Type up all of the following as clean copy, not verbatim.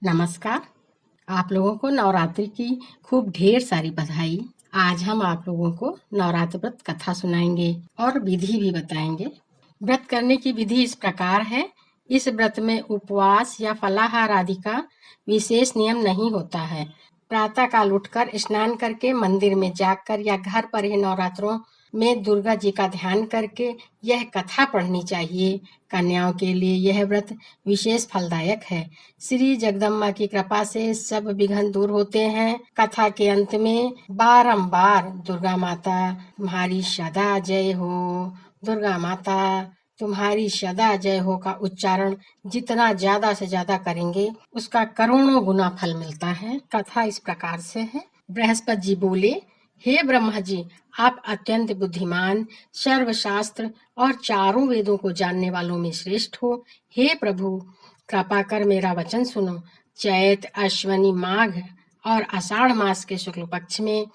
नमस्कार। आप लोगों को नवरात्रि की खूब ढेर सारी बधाई। आज हम आप लोगों को नवरात्र व्रत कथा सुनाएंगे और विधि भी बताएंगे। व्रत करने की विधि इस प्रकार है। इस व्रत में उपवास या फलाहार आदि का विशेष नियम नहीं होता है। प्रातः काल उठकर स्नान करके मंदिर में जाकर या घर पर ही नवरात्रों में दुर्गा जी का ध्यान करके यह कथा पढ़नी चाहिए। कन्याओं के लिए यह व्रत विशेष फलदायक है। श्री जगदम्बा की कृपा से सब विघ्न दूर होते हैं। कथा के अंत में बारंबार दुर्गा माता तुम्हारी सदा जय हो, दुर्गा माता तुम्हारी सदा जय हो का उच्चारण जितना ज्यादा से ज्यादा करेंगे उसका करोड़ों गुना फल मिलता है। कथा इस प्रकार से है। बृहस्पति जी बोले, हे ब्रह्मा जी, आप अत्यंत बुद्धिमान, सर्वशास्त्र और चारों वेदों को जानने वालों में श्रेष्ठ हो। हे प्रभु, कृपा कर मेरा वचन सुनो। चैत, अश्वनी, माघ और आषाढ़ मास के शुक्ल पक्ष में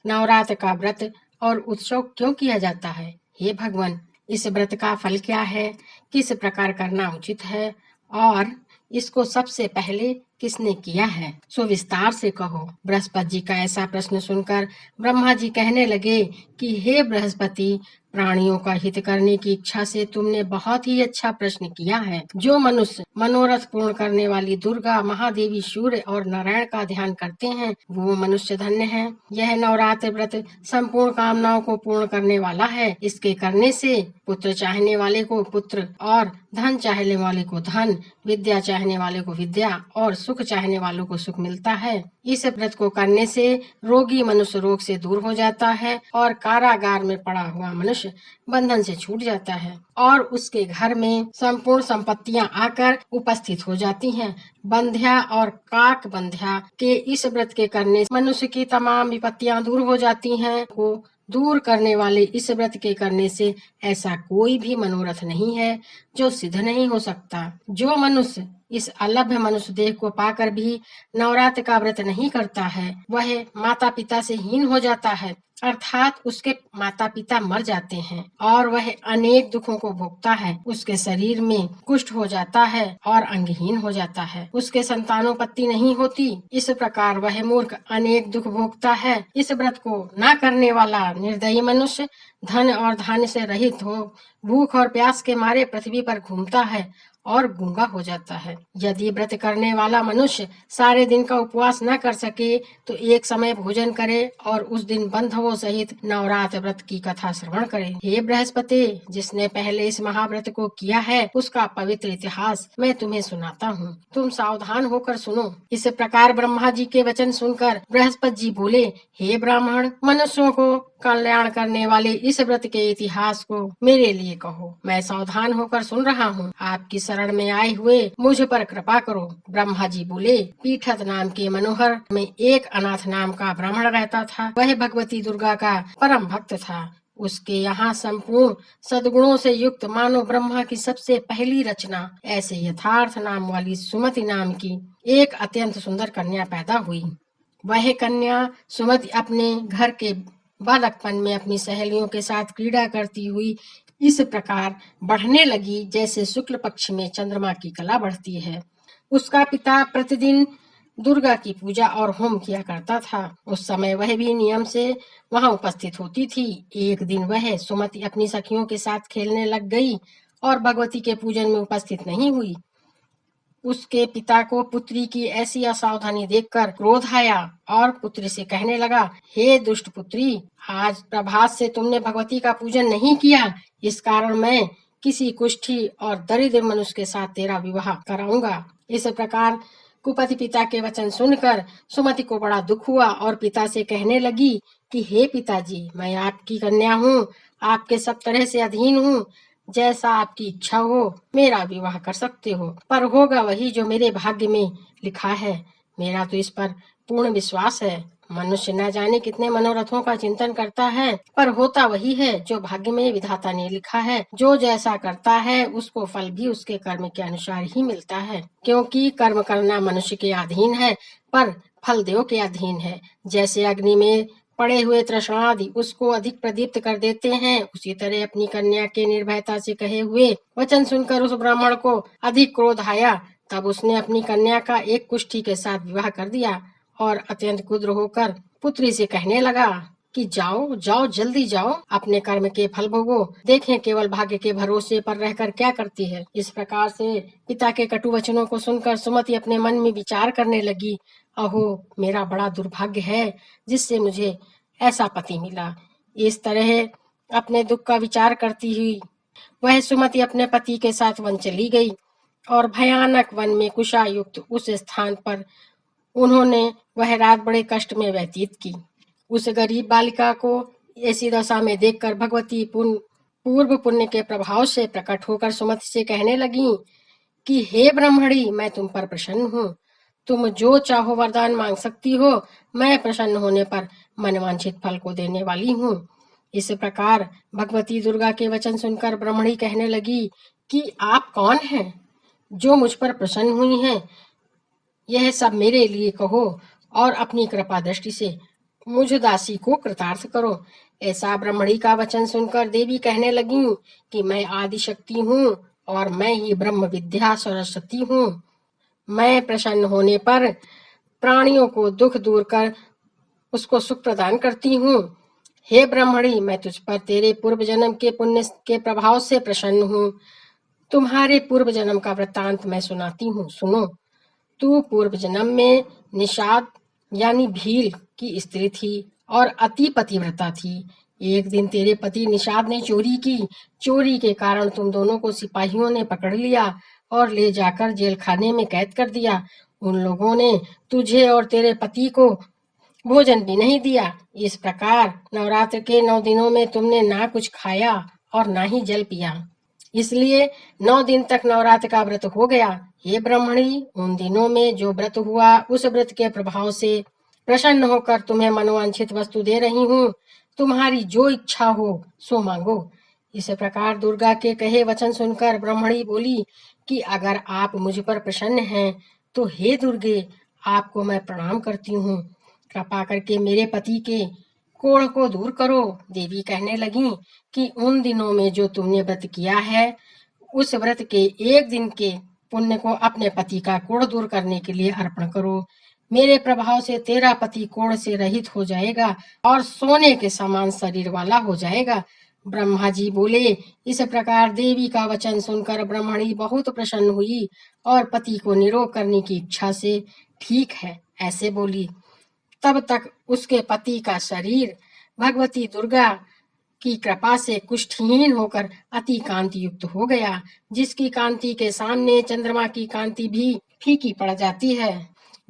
नवरात्र का व्रत और उत्सव क्यों किया जाता है? हे भगवान, इस व्रत का फल क्या है? किस प्रकार करना उचित है? और इसको सबसे पहले किसने किया है? सो विस्तार से कहो। बृहस्पति जी का ऐसा प्रश्न सुनकर ब्रह्मा जी कहने लगे कि हे बृहस्पति, प्राणियों का हित करने की इच्छा से तुमने बहुत ही अच्छा प्रश्न किया है। जो मनुष्य मनोरथ पूर्ण करने वाली दुर्गा, महादेवी, सूर्य और नारायण का ध्यान करते हैं वो मनुष्य धन्य है। यह नवरात्र व्रत संपूर्ण कामनाओं को पूर्ण करने वाला है। इसके करने से पुत्र चाहने वाले को पुत्र और धन चाहने वाले को धन, विद्या चाहने वाले को विद्या और सुख चाहने वालों को सुख मिलता है। इस व्रत को करने से रोगी मनुष्य रोग से दूर हो जाता है और कारागार में पड़ा हुआ मनुष्य बंधन से छूट जाता है और उसके घर में संपूर्ण संपत्तियां आकर उपस्थित हो जाती हैं। बंध्या और काक बंध्या के इस व्रत के करने से मनुष्य की तमाम विपत्तियां दूर हो जाती हैं। को दूर करने वाले इस व्रत के करने से ऐसा कोई भी मनोरथ नहीं है जो सिद्ध नहीं हो सकता। जो मनुष्य इस अलभ्य मनुष्य देह को पाकर भी नवरात्र का व्रत नहीं करता है वह माता पिता से हीन हो जाता है, अर्थात उसके माता पिता मर जाते हैं और वह अनेक दुखों को भोगता है। उसके शरीर में कुष्ठ हो जाता है और अंगहीन हो जाता है। उसके संतानोपत्ति नहीं होती। इस प्रकार वह मूर्ख अनेक दुख भोगता है। इस व्रत को न करने वाला निर्दयी मनुष्य धन और धान्य से रहित हो भूख और प्यास के मारे पृथ्वी पर घूमता है और गूंगा हो जाता है। यदि व्रत करने वाला मनुष्य सारे दिन का उपवास न कर सके तो एक समय भोजन करे और उस दिन बंधुओं सहित नवरात्र व्रत की कथा श्रवण करे। हे बृहस्पति, जिसने पहले इस महाव्रत को किया है उसका पवित्र इतिहास मैं तुम्हें सुनाता हूँ। तुम सावधान होकर सुनो। इस प्रकार ब्रह्मा जी के वचन सुनकर बृहस्पति जी बोले, हे ब्राह्मण, मनुष्यों को कल्याण करने वाले इस व्रत के इतिहास को मेरे लिए कहो। मैं सावधान होकर सुन रहा हूँ। आपकी शरण में आए हुए मुझ पर कृपा करो। ब्रह्मा जी बोले, पीठत नाम के मनोहर में एक अनाथ नाम का ब्राह्मण रहता था। वह भगवती दुर्गा का परम भक्त था। उसके यहाँ संपूर्ण सद्गुणों से युक्त मानो ब्रह्मा की सबसे पहली रचना ऐसे यथार्थ नाम वाली सुमति नाम की एक अत्यंत सुंदर कन्या पैदा हुई। वह कन्या सुमति अपने घर के बालकपन में अपनी सहेलियों के साथ क्रीड़ा करती हुई इस प्रकार बढ़ने लगी जैसे शुक्ल पक्ष में चंद्रमा की कला बढ़ती है। उसका पिता प्रतिदिन दुर्गा की पूजा और होम किया करता था। उस समय वह भी नियम से वहां उपस्थित होती थी। एक दिन वह सुमति अपनी सखियों के साथ खेलने लग गई और भगवती के पूजन में उपस्थित नहीं हुई। उसके पिता को पुत्री की ऐसी असावधानी देखकर क्रोध आया और पुत्री से कहने लगा, हे दुष्ट पुत्री, आज प्रभात से तुमने भगवती का पूजन नहीं किया। इस कारण मैं किसी कुष्ठी और दरिद्र मनुष्य के साथ तेरा विवाह कराऊंगा। इस प्रकार कुपति पिता के वचन सुनकर सुमति को बड़ा दुख हुआ और पिता से कहने लगी कि हे पिताजी, मैं आपकी कन्या हूँ, आपके सब तरह से अधीन हूँ। जैसा आपकी इच्छा हो मेरा विवाह कर सकते हो, पर होगा वही जो मेरे भाग्य में लिखा है। मेरा तो इस पर पूर्ण विश्वास है। मनुष्य न जाने कितने मनोरथों का चिंतन करता है, पर होता वही है जो भाग्य में विधाता ने लिखा है। जो जैसा करता है उसको फल भी उसके कर्म के अनुसार ही मिलता है, क्योंकि कर्म करना मनुष्य के अधीन है पर फल देव के अधीन है। जैसे अग्नि में पड़े हुए तृष्णादि उसको अधिक प्रदीप्त कर देते हैं, उसी तरह अपनी कन्या के निर्भयता से कहे हुए वचन सुनकर उस ब्राह्मण को अधिक क्रोध आया तब उसने अपनी कन्या का एक कुष्ठी के साथ विवाह कर दिया और अत्यंत क्रुद्ध होकर पुत्री से कहने लगा कि जाओ जाओ जल्दी जाओ, अपने कर्म के फल भोगो, देखें केवल भाग्य के भरोसे पर रहकर क्या करती है। इस प्रकार से पिता के कटु वचनों को सुनकर सुमति अपने मन में विचार करने लगी, अहो मेरा बड़ा दुर्भाग्य है जिससे मुझे ऐसा पति मिला। इस तरह अपने दुख का विचार करती हुई वह सुमति अपने पति के साथ वन चली गई और भयानक वन में कुशायुक्त उस स्थान पर उन्होंने वह रात बड़े कष्ट में व्यतीत की। उस गरीब बालिका को ऐसी दशा में देखकर भगवती पूर्व पुण्य के प्रभाव से प्रकट होकर सुमति से कहने लगी कि हे ब्रह्मणी, मैं तुम पर प्रसन्न हूँ, तुम जो चाहो वरदान मांग सकती हो, मैं प्रसन्न होने पर मनवांछित फल को देने वाली हूँ। इस प्रकार भगवती दुर्गा के वचन सुनकर ब्रह्मणी कहने लगी कि आप कौन हैं जो मुझ पर प्रसन्न हुई हैं, यह सब मेरे लिए कहो और अपनी कृपा दृष्टि से मुझ दासी को कृतार्थ करो। ऐसा ब्रह्मणी का वचन सुनकर देवी कहने लगी कि मैं आदि शक्ति हूँ और मैं ही ब्रह्म विद्या सरस्वती हूँ। मैं प्रसन्न होने पर प्राणियों को दुख दूर कर उसको सुख प्रदान करती हूँ। हे ब्रह्मणी, मैं तुझ पर तेरे पूर्व जन्म के पुण्य के प्रभाव से प्रसन्न हूँ। तुम्हारे पूर्व जन्म का वृत्तांत मैं सुनाती हूँ, सुनो। तू पूर्व जन्म में निषाद यानी भील की स्त्री थी और अति पतिव्रता थी। एक दिन तेरे पति निषाद ने चोरी की। चोरी के कारण तुम दोनों को सिपाहियों ने पकड़ लिया और ले जाकर जेल खाने में कैद कर दिया। उन लोगों ने तुझे और तेरे पति को भोजन भी नहीं दिया। इस प्रकार नवरात्र के 9 दिनों में तुमने ना कुछ खाया और ना ही जल पिया, इसलिए 9 दिन तक नवरात्र का व्रत हो गया। हे ब्रह्मणी, उन दिनों में जो व्रत हुआ उस व्रत के प्रभाव से प्रसन्न होकर तुम्हें मनोवांछित वस्तु दे रही हूँ। तुम्हारी जो इच्छा हो सो मांगो। इस प्रकार दुर्गा के कहे वचन सुनकर ब्रह्मणी बोली कि अगर आप मुझ पर प्रसन्न हैं तो हे दुर्गे, आपको मैं प्रणाम करती हूँ। कृपा करके मेरे पति के कोढ़ को दूर करो। देवी कहने लगी कि उन दिनों में जो तुमने व्रत किया है उस व्रत के एक दिन के पुण्य को अपने पति का कोढ़ दूर करने के लिए अर्पण करो। मेरे प्रभाव से तेरा पति कोढ़ से रहित हो जाएगा और सोने के समान शरीर वाला हो जाएगा। ब्रह्मा जी बोले। इस प्रकार देवी का वचन सुनकर ब्रह्मणी बहुत प्रसन्न हुई और पति को निरोग करने की इच्छा से ठीक है ऐसे बोली। तब तक उसके पति का शरीर भगवती दुर्गा की कृपा से कुष्ठहीन होकर अति कांति युक्त हो गया, जिसकी कांति के सामने चंद्रमा की कांति भी फीकी पड़ जाती है।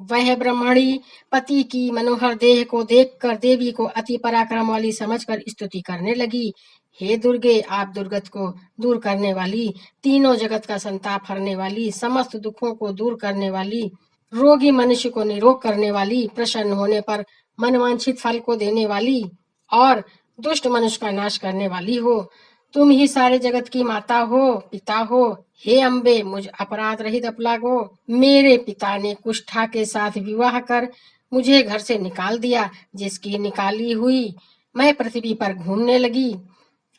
वह ब्रह्मणी पति की मनोहर देह को देखकर देवी को अति पराक्रम वाली समझकर स्तुति करने लगी। हे दुर्गे, आप दुर्गत को दूर करने वाली, तीनों जगत का संताप हरने वाली, समस्त दुखों को दूर करने वाली, रोगी मनुष्य को निरोग करने वाली, प्रसन्न होने पर मनवांछित फल को देने वाली और दुष्ट मनुष्य का नाश करने वाली हो। तुम ही सारे जगत की माता हो, पिता हो। हे अम्बे, मुझ अपराध रहित अपलागो। मेरे पिता ने कुष्ठा के साथ विवाह कर मुझे घर से निकाल दिया, जिसकी निकाली हुई मैं पृथ्वी पर घूमने लगी।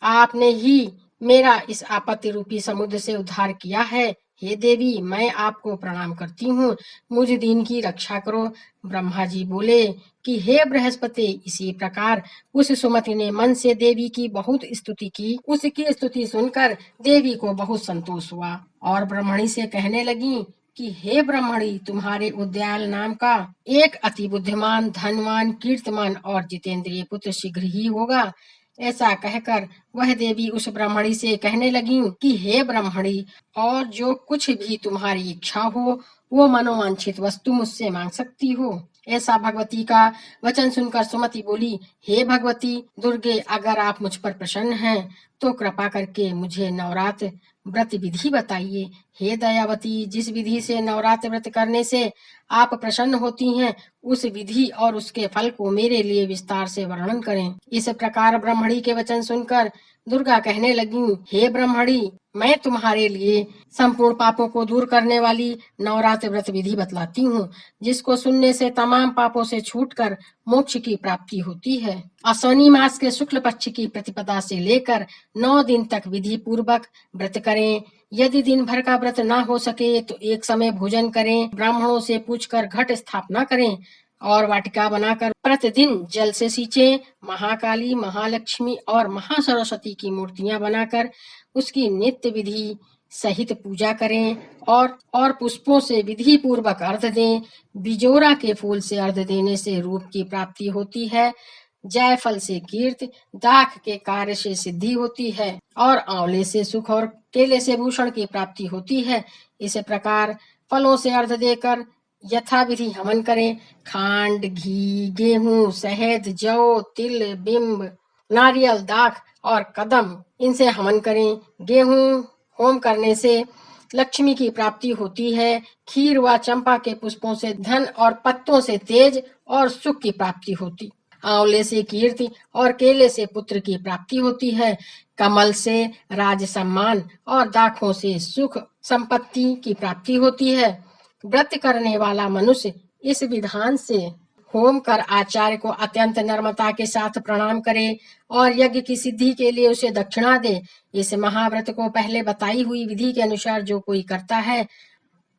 आपने ही मेरा इस आपत्ति रूपी समुद्र से उद्धार किया है। हे देवी, मैं आपको प्रणाम करती हूँ, मुझ दीन की रक्षा करो। ब्रह्मा जी बोले कि हे बृहस्पति, इसी प्रकार उस सुमति ने मन से देवी की बहुत स्तुति की। उसकी स्तुति सुनकर देवी को बहुत संतोष हुआ और ब्रह्मणी से कहने लगी कि हे ब्रह्मणी, तुम्हारे उद्याल नाम का एक अति बुद्धिमान, धनवान, कीर्तमान और जितेंद्रिय पुत्र शीघ्र ही होगा। ऐसा कहकर वह देवी उस ब्राह्मणी से कहने लगी कि हे ब्राह्मणी, और जो कुछ भी तुम्हारी इच्छा हो वो मनोवांछित वस्तु मुझसे मांग सकती हो। ऐसा भगवती का वचन सुनकर सुमति बोली, हे भगवती दुर्गे, अगर आप मुझ पर प्रसन्न हैं तो कृपा करके मुझे नवरात्र व्रत विधि बताइए। हे दयावती, जिस विधि से नवरात्र व्रत करने से आप प्रसन्न होती हैं उस विधि और उसके फल को मेरे लिए विस्तार से वर्णन करें। इस प्रकार ब्रह्मणी के वचन सुनकर दुर्गा कहने लगी, हे ब्रह्मणी, मैं तुम्हारे लिए संपूर्ण पापों को दूर करने वाली नवरात्र व्रत विधि बतलाती हूँ, जिसको सुनने से तमाम पापों से छूटकर मोक्ष की प्राप्ति होती है। अश्विनी मास के शुक्ल पक्ष की प्रतिपदा से लेकर 9 दिन तक विधि पूर्वक व्रत करें। यदि दिन भर का व्रत ना हो सके तो एक समय भोजन करें, ब्राह्मणों से पूछकर घट स्थापना करें और वाटिका बनाकर प्रतिदिन जल से सींचें। महाकाली, महालक्ष्मी और महासरस्वती की मूर्तियां बनाकर उसकी नित्य विधि सहित पूजा करें और पुष्पों से विधि पूर्वक अर्घ दें। बिजोरा के फूल से अर्घ देने से रूप की प्राप्ति होती है। जायफल से कीर्ति, दाख के कार्य से सिद्धि होती है और आंवले से सुख और केले से भूषण की प्राप्ति होती है। इस प्रकार फलों से अर्घ देकर यथाविधि हवन करें। खांड, घी, गेहूं, शहद, जौ, तिल, बिंब, नारियल, दाख और कदम, इनसे हवन करें। गेहूं होम करने से लक्ष्मी की प्राप्ति होती है। खीर व चंपा के पुष्पों से धन और पत्तों से तेज और सुख की प्राप्ति होती। आंवले से कीर्ति और केले से पुत्र की प्राप्ति होती है। कमल से राज सम्मान और दाखों से सुख संपत्ति की प्राप्ति होती है। व्रत करने वाला मनुष्य इस विधान से होम कर आचार्य को अत्यंत नम्रता के साथ प्रणाम करे और यज्ञ की सिद्धि के लिए उसे दक्षिणा दे। इस महाव्रत को पहले बताई हुई विधि के अनुसार जो कोई करता है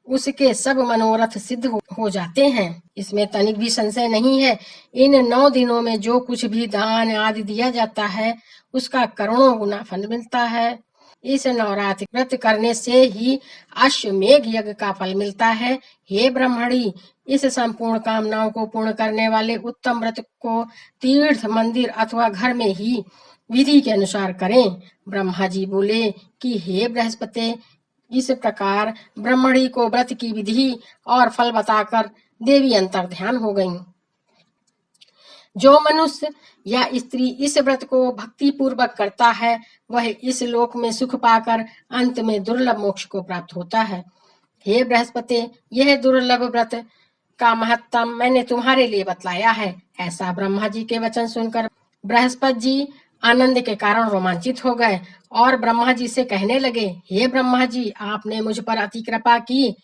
उसके सब मनोरथ सिद्ध हो जाते हैं। इसमें तनिक भी संशय नहीं है। इन 9 दिनों में जो कुछ भी दान आदि दिया जाता है उसका करोड़ों गुना फल मिलता है। इस नवरात्रि व्रत करने से ही अश्वमेघ यज्ञ का फल मिलता है। हे ब्रह्मणी, इस संपूर्ण कामनाओं को पूर्ण करने वाले उत्तम व्रत को तीर्थ, मंदिर अथवा घर में ही विधि के अनुसार करें। ब्रह्मा जी बोले कि हे बृहस्पति, इस प्रकार ब्रह्मणी को व्रत की विधि और फल बताकर देवी अंतर ध्यान हो गईं। जो मनुष्य या स्त्री इस व्रत को भक्ति पूर्वक करता है वह इस लोक में सुख पाकर अंत में दुर्लभ मोक्ष को प्राप्त होता है। हे बृहस्पति, यह दुर्लभ व्रत का महत्तम मैंने तुम्हारे लिए बतलाया है। ऐसा ब्रह्मा जी के वचन सुनकर बृहस्पति जी आनंद के कारण रोमांचित हो गए और ब्रह्मा जी से कहने लगे, हे ब्रह्मा जी, आपने मुझ पर अति कृपा की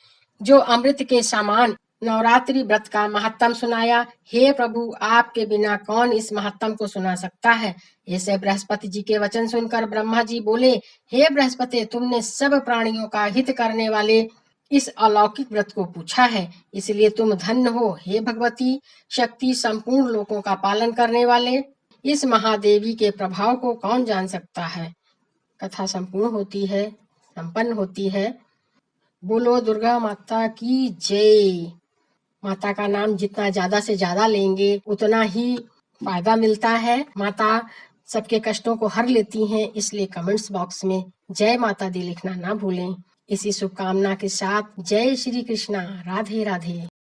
जो अमृत के समान नवरात्रि व्रत का महत्तम सुनाया। हे प्रभु, आपके बिना कौन इस महत्तम को सुना सकता है। ऐसे बृहस्पति जी के वचन सुनकर ब्रह्मा जी बोले, हे बृहस्पति, तुमने सब प्राणियों का हित करने वाले इस अलौकिक व्रत को पूछा है, इसलिए तुम धन्य हो। हे भगवती शक्ति, संपूर्ण लोकों का पालन करने वाले इस महादेवी के प्रभाव को कौन जान सकता है। कथा संपूर्ण होती है, संपन्न होती है। बोलो दुर्गा माता की जय। माता का नाम जितना ज्यादा से ज्यादा लेंगे उतना ही फायदा मिलता है। माता सबके कष्टों को हर लेती हैं, इसलिए कमेंट्स बॉक्स में जय माता दी लिखना ना भूलें। इसी शुभकामना के साथ जय श्री कृष्णा। राधे राधे।